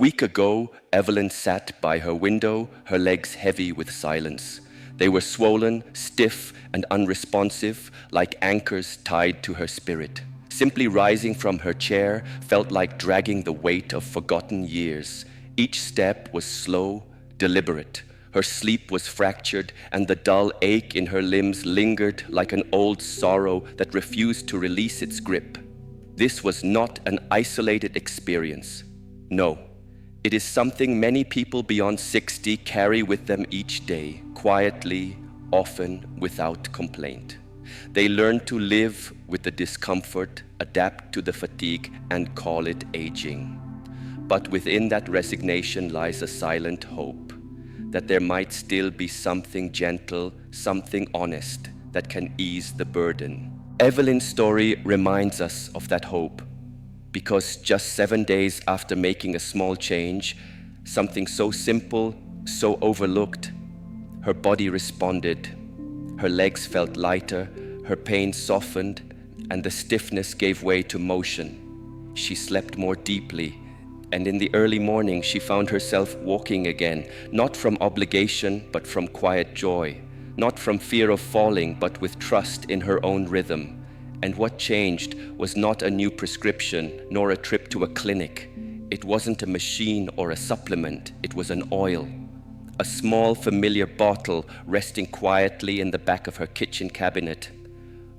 week ago, Evelyn sat by her window, her legs heavy with silence. They were swollen, stiff, and unresponsive, like anchors tied to her spirit. Simply rising from her chair felt like dragging the weight of forgotten years. Each step was slow, deliberate. Her sleep was fractured, and the dull ache in her limbs lingered like an old sorrow that refused to release its grip. This was not an isolated experience. No, it is something many people beyond 60 carry with them each day, quietly, often without complaint. They learn to live with the discomfort, adapt to the fatigue, and call it aging. But within that resignation lies a silent hope that there might still be something gentle, something honest that can ease the burden. Evelyn's story reminds us of that hope, because just 7 days after making a small change, something so simple, so overlooked, her body responded. Her legs felt lighter, her pain softened, and the stiffness gave way to motion. She slept more deeply, and in the early morning she found herself walking again, not from obligation, but from quiet joy, not from fear of falling, but with trust in her own rhythm. And what changed was not a new prescription, nor a trip to a clinic. It wasn't a machine or a supplement, it was an oil. A small, familiar bottle resting quietly in the back of her kitchen cabinet.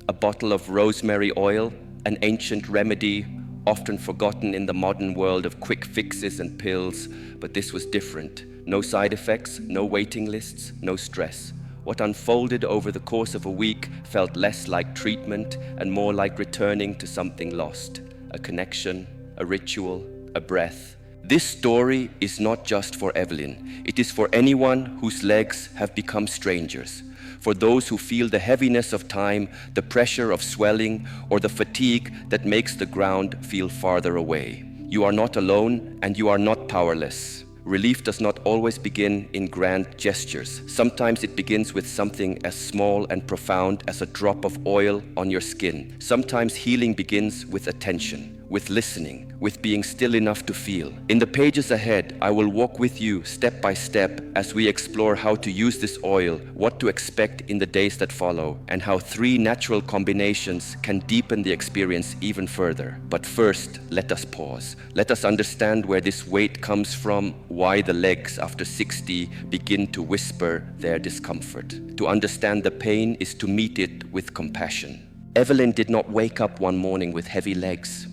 A bottle of rosemary oil, an ancient remedy, often forgotten in the modern world of quick fixes and pills, but this was different. No side effects, no waiting lists, no stress. What unfolded over the course of a week felt less like treatment and more like returning to something lost. A connection, a ritual, a breath. This story is not just for Evelyn. It is for anyone whose legs have become strangers. For those who feel the heaviness of time, the pressure of swelling, or the fatigue that makes the ground feel farther away. You are not alone, and you are not powerless. Relief does not always begin in grand gestures. Sometimes it begins with something as small and profound as a drop of oil on your skin. Sometimes healing begins with attention, with listening, with being still enough to feel. In the pages ahead, I will walk with you step by step as we explore how to use this oil, what to expect in the days that follow, and how 3 natural combinations can deepen the experience even further. But first, let us pause. Let us understand where this weight comes from, why the legs after 60 begin to whisper their discomfort. To understand the pain is to meet it with compassion. Evelyn did not wake up one morning with heavy legs.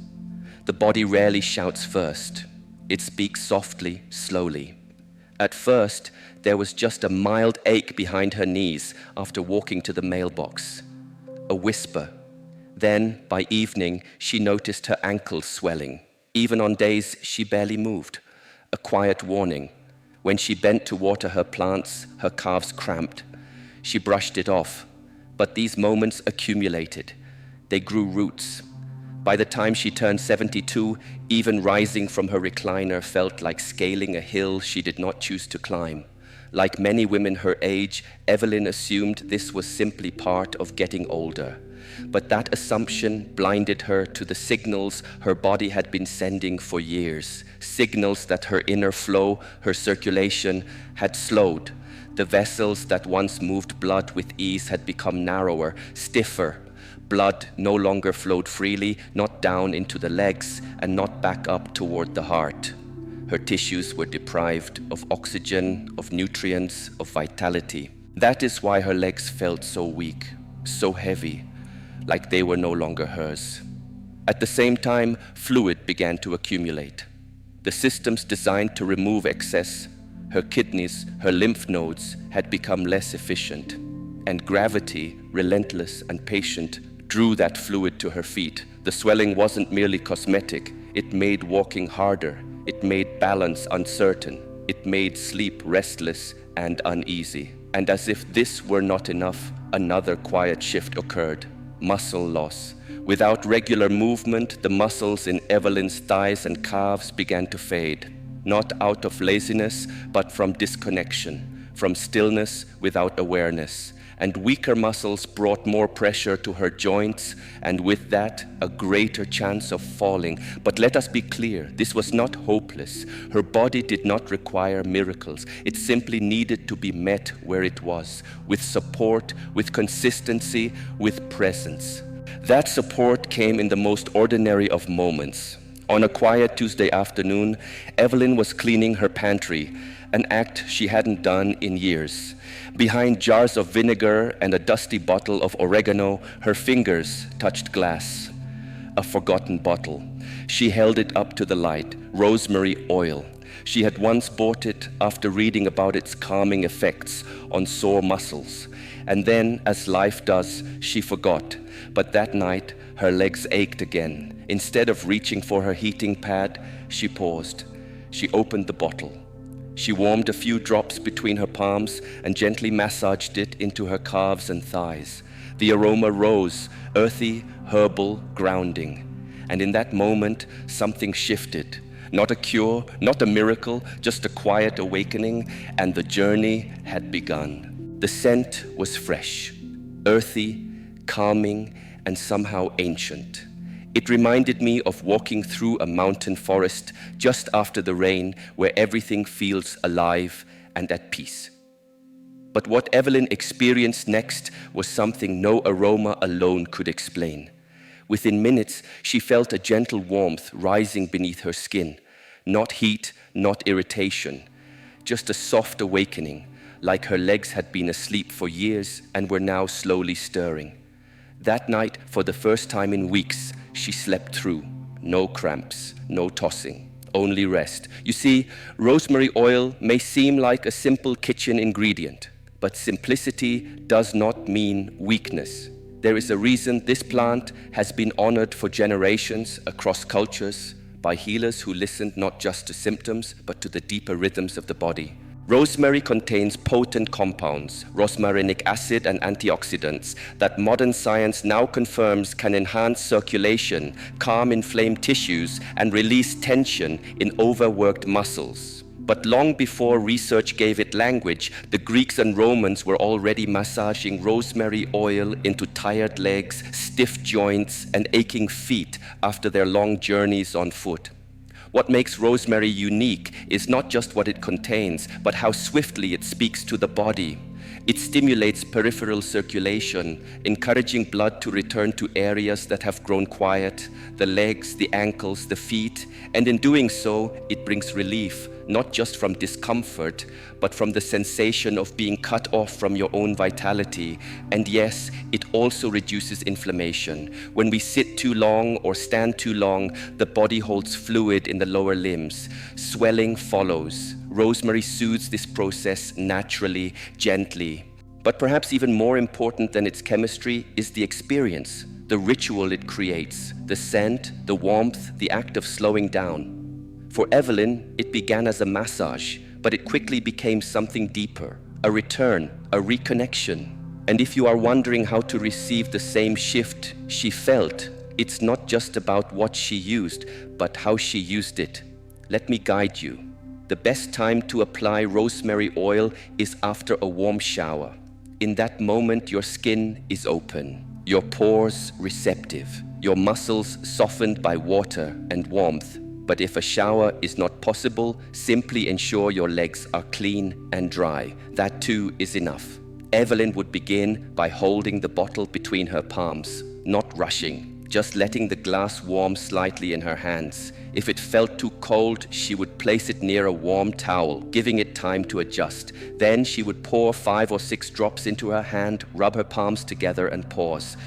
The body rarely shouts first. It speaks softly, slowly. At first, there was just a mild ache behind her knees after walking to the mailbox. A whisper. Then, by evening, she noticed her ankles swelling. Even on days she barely moved. A quiet warning. When she bent to water her plants, her calves cramped. She brushed it off. But these moments accumulated. They grew roots. By the time she turned 72, even rising from her recliner felt like scaling a hill she did not choose to climb. Like many women her age, Evelyn assumed this was simply part of getting older. But that assumption blinded her to the signals her body had been sending for years. Signals that her inner flow, her circulation, had slowed. The vessels that once moved blood with ease had become narrower, stiffer. Blood no longer flowed freely, not down into the legs and not back up toward the heart. Her tissues were deprived of oxygen, of nutrients, of vitality. That is why her legs felt so weak, so heavy, like they were no longer hers. At the same time, fluid began to accumulate. The systems designed to remove excess, her kidneys, her lymph nodes, had become less efficient. And gravity, relentless and patient, drew that fluid to her feet. The swelling wasn't merely cosmetic. It made walking harder. It made balance uncertain. It made sleep restless and uneasy. And as if this were not enough, another quiet shift occurred. Muscle loss. Without regular movement, the muscles in Evelyn's thighs and calves began to fade. Not out of laziness, but from disconnection, from stillness without awareness. and weaker muscles brought more pressure to her joints, and with that, a greater chance of falling. But let us be clear, this was not hopeless. Her body did not require miracles. It simply needed to be met where it was, with support, with consistency, with presence. That support came in the most ordinary of moments. On a quiet Tuesday afternoon, Evelyn was cleaning her pantry, an act she hadn't done in years. Behind jars of vinegar and a dusty bottle of oregano, her fingers touched glass. A forgotten bottle. She held it up to the light. Rosemary oil. She had once bought it after reading about its calming effects on sore muscles. And then, as life does, she forgot. But that night, her legs ached again. Instead of reaching for her heating pad, she paused. She opened the bottle. She warmed a few drops between her palms and gently massaged it into her calves and thighs. The aroma rose, earthy, herbal, grounding. And in that moment, something shifted. Not a cure, not a miracle, just a quiet awakening, and the journey had begun. The scent was fresh, earthy, calming, and somehow ancient. It reminded me of walking through a mountain forest just after the rain, where everything feels alive and at peace. But what Evelyn experienced next was something no aroma alone could explain. Within minutes, she felt a gentle warmth rising beneath her skin. Not heat, not irritation, just a soft awakening, like her legs had been asleep for years and were now slowly stirring. That night, for the first time in weeks, she slept through. No cramps, no tossing, only rest. You see, rosemary oil may seem like a simple kitchen ingredient, but simplicity does not mean weakness. There is a reason this plant has been honored for generations across cultures by healers who listened not just to symptoms, but to the deeper rhythms of the body. Rosemary contains potent compounds, rosmarinic acid and antioxidants, that modern science now confirms can enhance circulation, calm inflamed tissues, and release tension in overworked muscles. But long before research gave it language, the Greeks and Romans were already massaging rosemary oil into tired legs, stiff joints, and aching feet after their long journeys on foot. What makes rosemary unique is not just what it contains, but how swiftly it speaks to the body. It stimulates peripheral circulation, encouraging blood to return to areas that have grown quiet, the legs, the ankles, the feet, and in doing so, it brings relief, not just from discomfort, but from the sensation of being cut off from your own vitality. And yes, it also reduces inflammation. When we sit too long or stand too long, the body holds fluid in the lower limbs. Swelling follows. Rosemary soothes this process naturally, gently. But perhaps even more important than its chemistry is the experience, the ritual it creates, the scent, the warmth, the act of slowing down. For Evelyn, it began as a massage, but it quickly became something deeper, a return, a reconnection. And if you are wondering how to receive the same shift she felt, it's not just about what she used, but how she used it. Let me guide you. The best time to apply rosemary oil is after a warm shower. In that moment, your skin is open, your pores receptive, your muscles softened by water and warmth. But if a shower is not possible, simply ensure your legs are clean and dry. That too is enough. Evelyn would begin by holding the bottle between her palms, not rushing, just letting the glass warm slightly in her hands. If it felt too cold, she would place it near a warm towel, giving it time to adjust. Then she would pour 5 or 6 drops into her hand, rub her palms together and pause.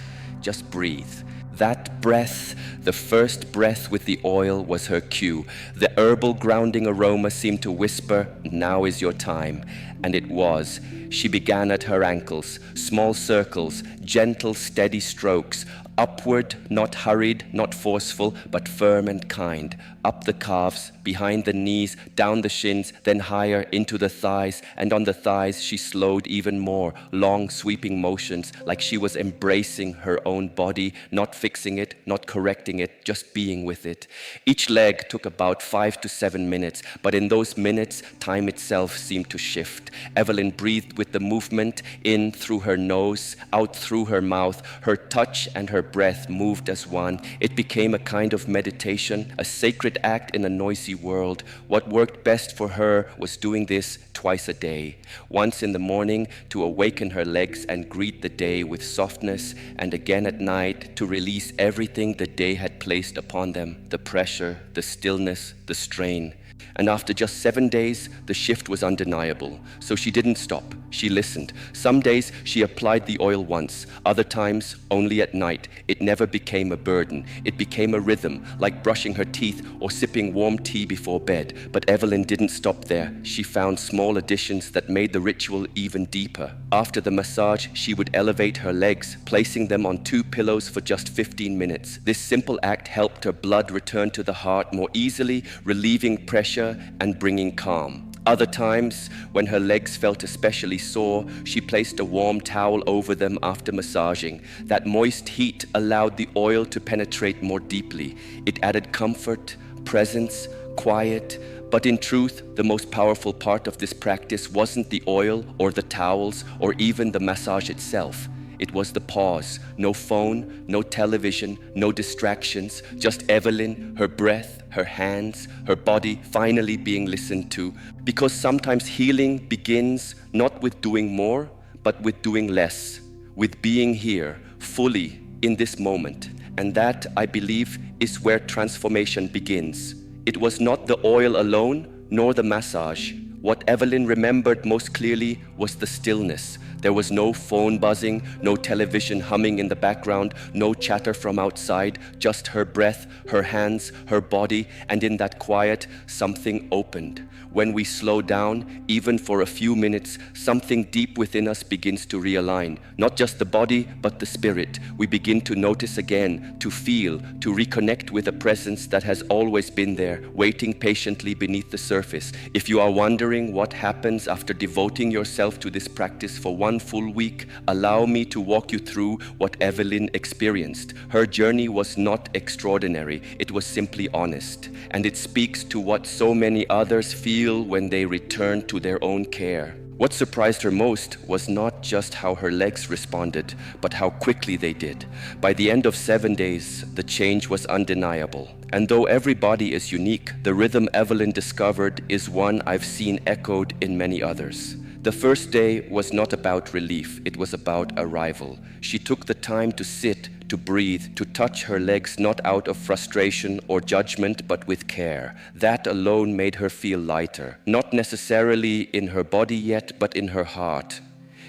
Just breathe. That breath, the first breath with the oil, was her cue. The herbal grounding aroma seemed to whisper, "Now is your time." And it was. She began at her ankles, small circles, gentle, steady strokes, upward, not hurried, not forceful, but firm and kind. up the calves, behind the knees, down the shins, then higher into the thighs, and on the thighs she slowed even more, long sweeping motions, like she was embracing her own body, not fixing it, not correcting it, just being with it. Each leg took about 5 to 7 minutes, but in those minutes, time itself seemed to shift. Evelyn breathed with the movement, in through her nose, out through her mouth. Her touch and her breath moved as one. It became a kind of meditation, a sacred act in a noisy world. What worked best for her was doing this twice a day. Once in the morning to awaken her legs and greet the day with softness, and again at night to release everything the day had placed upon them, the pressure, the stillness, the strain. And after just 7 days, the shift was undeniable. So she didn't stop. She listened. Some days she applied the oil once, other times only at night. It never became a burden. It became a rhythm, like brushing her teeth or sipping warm tea before bed. But Evelyn didn't stop there. She found small additions that made the ritual even deeper. After the massage, she would elevate her legs, placing them on 2 pillows for just 15 minutes. This simple act helped her blood return to the heart more easily, relieving pressure and bringing calm. Other times, when her legs felt especially sore, she placed a warm towel over them after massaging. That moist heat allowed the oil to penetrate more deeply. It added comfort, presence, quiet. But in truth, the most powerful part of this practice wasn't the oil or the towels or even the massage itself. It was the pause. No phone, no television, no distractions, just Evelyn, her breath, her hands, her body finally being listened to. Because sometimes healing begins not with doing more, but with doing less, with being here, fully, in this moment. And that, I believe, is where transformation begins. It was not the oil alone, nor the massage. What Evelyn remembered most clearly was the stillness. There was no phone buzzing, no television humming in the background, no chatter from outside, just her breath, her hands, her body, and in that quiet, something opened. When we slow down, even for a few minutes, something deep within us begins to realign. Not just the body, but the spirit. We begin to notice again, to feel, to reconnect with a presence that has always been there, waiting patiently beneath the surface. If you are wondering what happens after devoting yourself to this practice for 1 full week, allow me to walk you through what Evelyn experienced. Her journey was not extraordinary, it was simply honest, and it speaks to what so many others feel when they return to their own care. What surprised her most was not just how her legs responded, but how quickly they did. By the end of 7 days, the change was undeniable. And though every body is unique, the rhythm Evelyn discovered is one I've seen echoed in many others. The first day was not about relief, it was about arrival. She took the time to sit, to breathe, to touch her legs not out of frustration or judgment, but with care. That alone made her feel lighter, not necessarily in her body yet, but in her heart.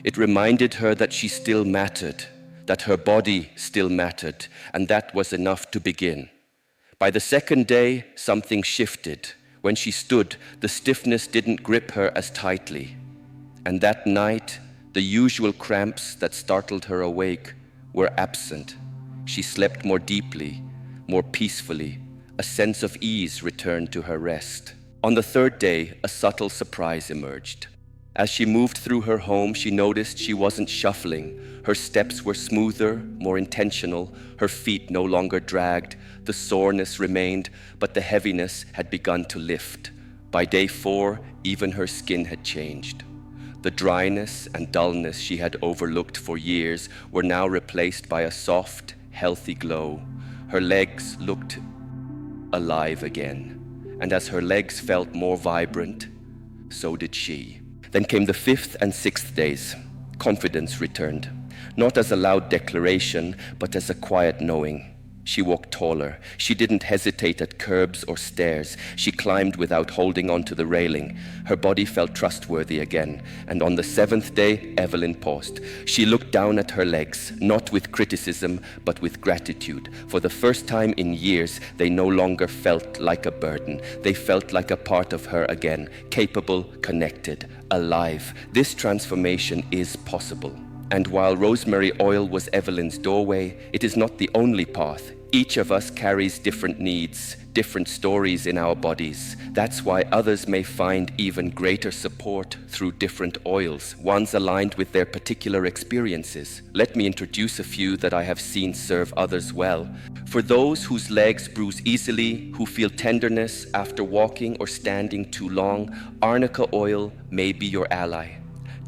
It reminded her that she still mattered, that her body still mattered, and that was enough to begin. By the second day, something shifted. When she stood, the stiffness didn't grip her as tightly. And that night, the usual cramps that startled her awake were absent. She slept more deeply, more peacefully. A sense of ease returned to her rest. On the third day, a subtle surprise emerged. As she moved through her home, she noticed she wasn't shuffling. Her steps were smoother, more intentional. Her feet no longer dragged. The soreness remained, but the heaviness had begun to lift. By day 4, even her skin had changed. The dryness and dullness she had overlooked for years were now replaced by a soft, healthy glow. Her legs looked alive again, and as her legs felt more vibrant, so did she. Then came the 5th and 6th days. Confidence returned, not as a loud declaration, but as a quiet knowing. She walked taller. She didn't hesitate at curbs or stairs. She climbed without holding onto the railing. Her body felt trustworthy again. And on the 7th day, Evelyn paused. She looked down at her legs, not with criticism, but with gratitude. For the first time in years, they no longer felt like a burden. They felt like a part of her again, capable, connected, alive. This transformation is possible. And while rosemary oil was Evelyn's doorway, it is not the only path. Each of us carries different needs, different stories in our bodies. That's why others may find even greater support through different oils, ones aligned with their particular experiences. Let me introduce a few that I have seen serve others well. For those whose legs bruise easily, who feel tenderness after walking or standing too long, arnica oil may be your ally.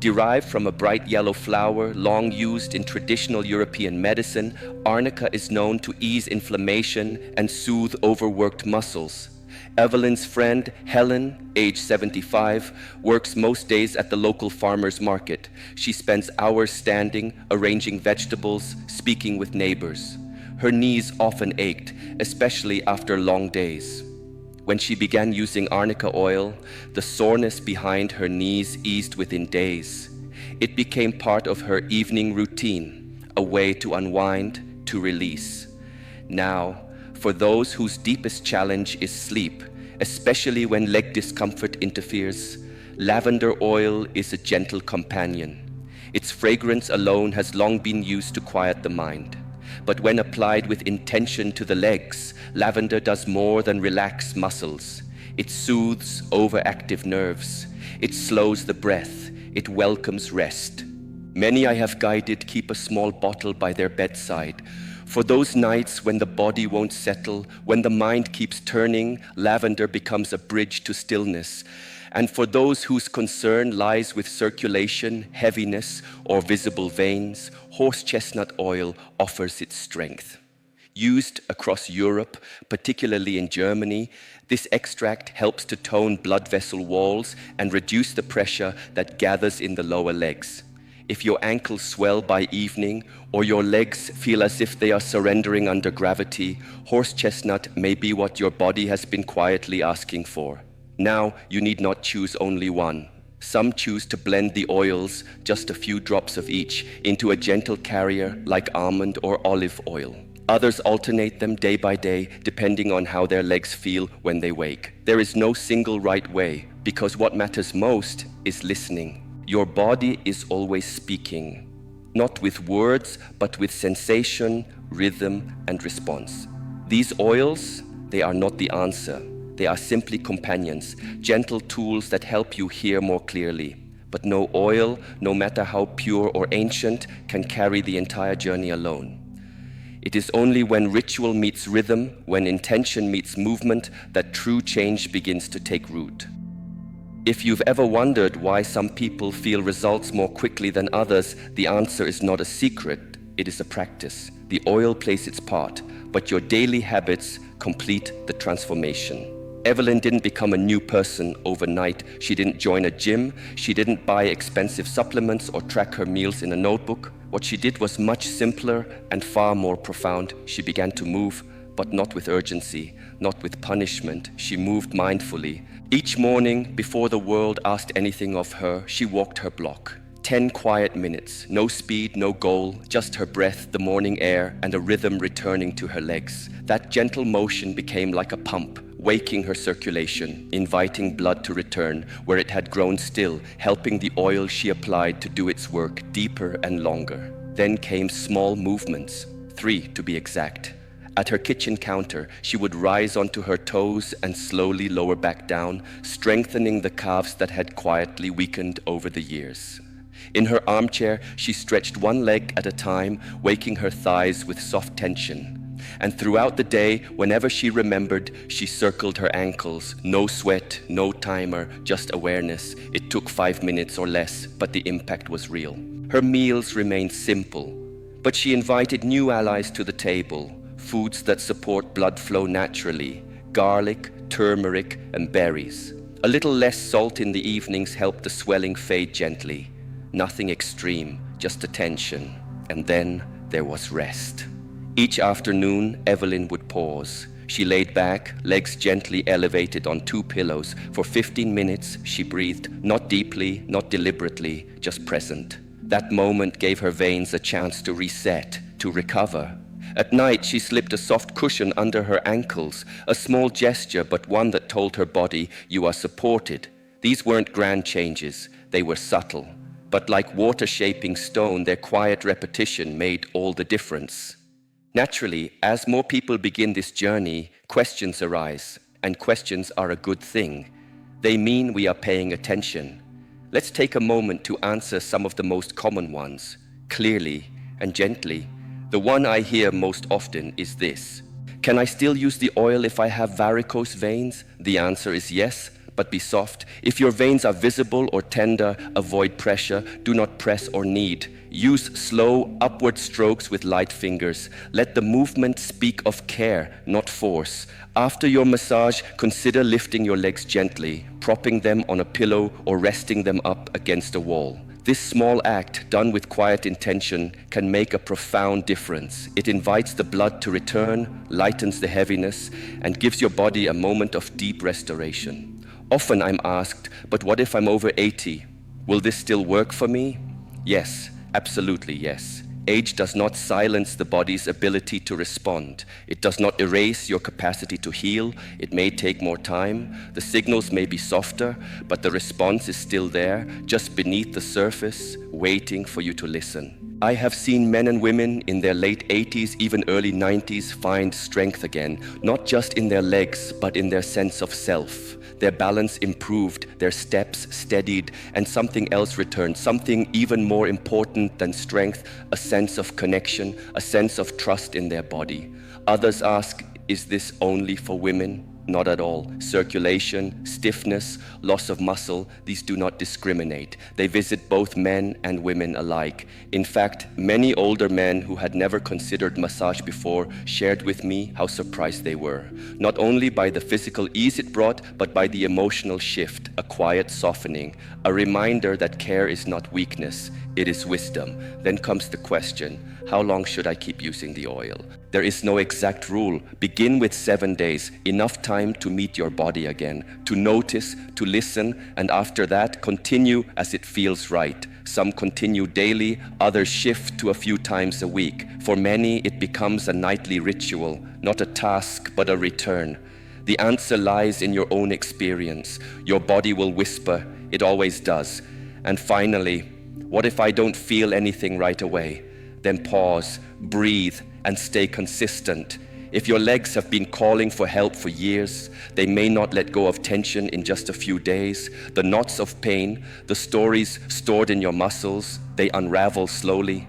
Derived from a bright yellow flower long used in traditional European medicine, arnica is known to ease inflammation and soothe overworked muscles. Evelyn's friend, Helen, age 75, works most days at the local farmer's market. She spends hours standing, arranging vegetables, speaking with neighbors. Her knees often ached, especially after long days. When she began using arnica oil, the soreness behind her knees eased within days. It became part of her evening routine, a way to unwind, to release. Now, for those whose deepest challenge is sleep, especially when leg discomfort interferes, lavender oil is a gentle companion. Its fragrance alone has long been used to quiet the mind. But when applied with intention to the legs, lavender does more than relax muscles. It soothes overactive nerves. It slows the breath. It welcomes rest. Many I have guided keep a small bottle by their bedside. For those nights when the body won't settle, when the mind keeps turning, lavender becomes a bridge to stillness. And for those whose concern lies with circulation, heaviness, or visible veins, horse chestnut oil offers its strength. Used across Europe, particularly in Germany, this extract helps to tone blood vessel walls and reduce the pressure that gathers in the lower legs. If your ankles swell by evening, or your legs feel as if they are surrendering under gravity, horse chestnut may be what your body has been quietly asking for. Now, you need not choose only one. Some choose to blend the oils, just a few drops of each, into a gentle carrier like almond or olive oil. Others alternate them day by day, depending on how their legs feel when they wake. There is no single right way, because what matters most is listening. Your body is always speaking, not with words, but with sensation, rhythm, and response. These oils, they are not the answer. They are simply companions, gentle tools that help you hear more clearly. But no oil, no matter how pure or ancient, can carry the entire journey alone. It is only when ritual meets rhythm, when intention meets movement, that true change begins to take root. If you've ever wondered why some people feel results more quickly than others, the answer is not a secret, it is a practice. The oil plays its part, but your daily habits complete the transformation. Evelyn didn't become a new person overnight. She didn't join a gym. She didn't buy expensive supplements or track her meals in a notebook. What she did was much simpler and far more profound. She began to move, but not with urgency, not with punishment. She moved mindfully. Each morning, before the world asked anything of her, she walked her block. 10 quiet minutes, no speed, no goal, just her breath, the morning air, and a rhythm returning to her legs. That gentle motion became like a pump, waking her circulation, inviting blood to return where it had grown still, helping the oil she applied to do its work deeper and longer. Then came small movements, 3 to be exact. At her kitchen counter, she would rise onto her toes and slowly lower back down, strengthening the calves that had quietly weakened over the years. In her armchair, she stretched one leg at a time, waking her thighs with soft tension. And throughout the day, whenever she remembered, she circled her ankles. No sweat, no timer, just awareness. It took 5 minutes or less, but the impact was real. Her meals remained simple, but she invited new allies to the table, foods that support blood flow naturally, garlic, turmeric, and berries. A little less salt in the evenings helped the swelling fade gently. Nothing extreme, just attention. And then there was rest. Each afternoon, Evelyn would pause. She laid back, legs gently elevated on 2 pillows. For 15 minutes, she breathed, not deeply, not deliberately, just present. That moment gave her veins a chance to reset, to recover. At night, she slipped a soft cushion under her ankles, a small gesture, but one that told her body, "You are supported." These weren't grand changes, they were subtle. But like water shaping stone, their quiet repetition made all the difference. Naturally, as more people begin this journey, questions arise, and questions are a good thing. They mean we are paying attention. Let's take a moment to answer some of the most common ones, clearly and gently. The one I hear most often is this: can I still use the oil if I have varicose veins? The answer is yes, but be soft. If your veins are visible or tender, avoid pressure. Do not press or knead. Use slow, upward strokes with light fingers. Let the movement speak of care, not force. After your massage, consider lifting your legs gently, propping them on a pillow or resting them up against a wall. This small act, done with quiet intention, can make a profound difference. It invites the blood to return, lightens the heaviness, and gives your body a moment of deep restoration. Often I'm asked, but what if I'm over 80? Will this still work for me? Yes, absolutely yes. Age does not silence the body's ability to respond. It does not erase your capacity to heal. It may take more time. The signals may be softer, but the response is still there, just beneath the surface, waiting for you to listen. I have seen men and women in their late 80s, even early 90s, find strength again, not just in their legs, but in their sense of self. Their balance improved, their steps steadied, and something else returned, something even more important than strength, a sense of connection, a sense of trust in their body. Others ask, is this only for women? Not at all. Circulation, stiffness, loss of muscle, these do not discriminate. They visit both men and women alike. In fact, many older men who had never considered massage before shared with me how surprised they were. Not only by the physical ease it brought, but by the emotional shift, a quiet softening, a reminder that care is not weakness, it is wisdom. Then comes the question, how long should I keep using the oil? There is no exact rule. Begin with 7 days, enough time to meet your body again, to notice, to listen, and after that, continue as it feels right. Some continue daily, others shift to a few times a week. For many, it becomes a nightly ritual, not a task, but a return. The answer lies in your own experience. Your body will whisper, it always does. And finally, what if I don't feel anything right away? Then pause, breathe, and stay consistent. If your legs have been calling for help for years, they may not let go of tension in just a few days. The knots of pain, the stories stored in your muscles, they unravel slowly.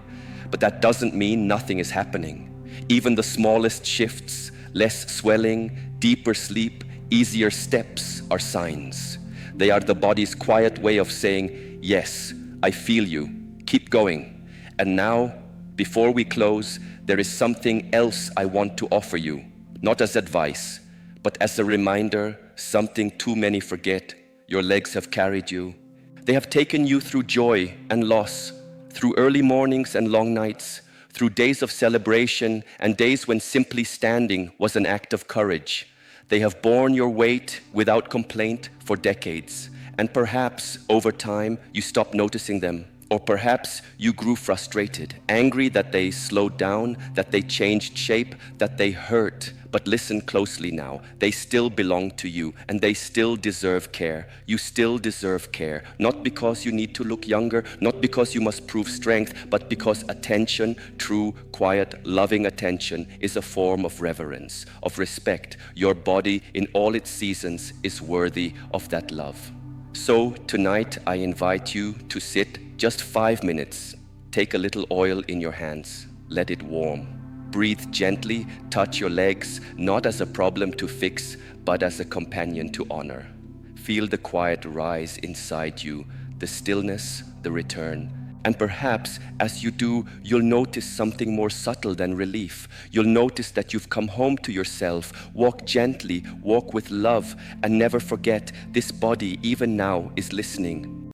But that doesn't mean nothing is happening. Even the smallest shifts, less swelling, deeper sleep, easier steps are signs. They are the body's quiet way of saying, yes, I feel you, keep going. And now, before we close, there is something else I want to offer you, not as advice, but as a reminder, something too many forget. Your legs have carried you. They have taken you through joy and loss, through early mornings and long nights, through days of celebration and days when simply standing was an act of courage. They have borne your weight without complaint for decades, and perhaps over time you stopped noticing them. Or perhaps you grew frustrated, angry that they slowed down, that they changed shape, that they hurt. But listen closely now. They still belong to you, and they still deserve care. You still deserve care, not because you need to look younger, not because you must prove strength, but because attention, true, quiet, loving attention, is a form of reverence, of respect. Your body, in all its seasons, is worthy of that love. So tonight I invite you to sit just 5 minutes. Take a little oil in your hands. Let it warm. Breathe gently, touch your legs, not as a problem to fix, but as a companion to honor. Feel the quiet rise inside you, the stillness, the return. And perhaps as you do, you'll notice something more subtle than relief. You'll notice that you've come home to yourself. Walk gently, walk with love, and never forget this body, even now, is listening.